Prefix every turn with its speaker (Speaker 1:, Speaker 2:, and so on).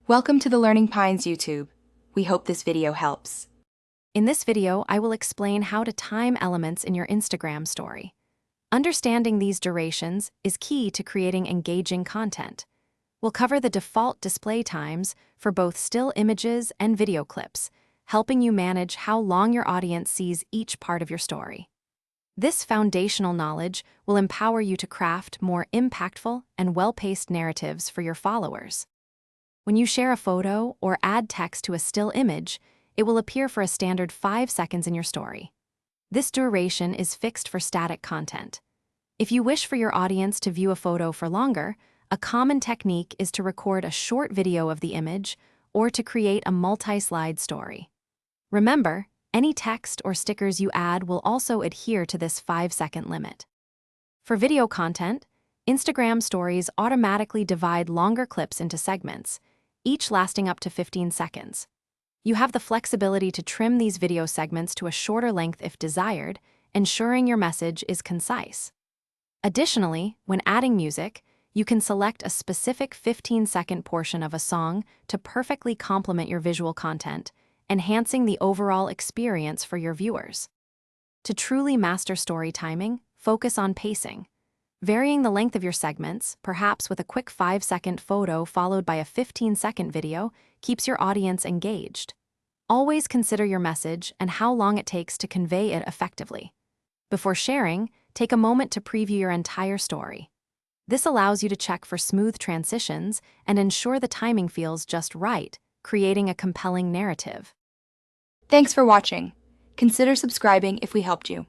Speaker 1: Welcome to the Learning Pines YouTube. We hope this video helps.
Speaker 2: In this video, I will explain how to time elements in your Instagram story. Understanding these durations is key to creating engaging content. We'll cover the default display times for both still images and video clips, helping you manage how long your audience sees each part of your story. This foundational knowledge will empower you to craft more impactful and well-paced narratives for your followers. When you share a photo or add text to a still image, it will appear for a standard 5 seconds in your story. This duration is fixed for static content. If you wish for your audience to view a photo for longer, a common technique is to record a short video of the image or to create a multi-slide story. Remember, any text or stickers you add will also adhere to this 5-second limit. For video content, Instagram stories automatically divide longer clips into segments, each lasting up to 15 seconds. You have the flexibility to trim these video segments to a shorter length if desired, ensuring your message is concise. Additionally, when adding music, you can select a specific 15-second portion of a song to perfectly complement your visual content, enhancing the overall experience for your viewers. To truly master story timing, focus on pacing. Varying the length of your segments, perhaps with a quick 5-second photo followed by a 15-second video, keeps your audience engaged. Always consider your message and how long it takes to convey it effectively. Before sharing, take a moment to preview your entire story. This allows you to check for smooth transitions and ensure the timing feels just right, creating a compelling narrative.
Speaker 1: Thanks for watching. Consider subscribing if we helped you.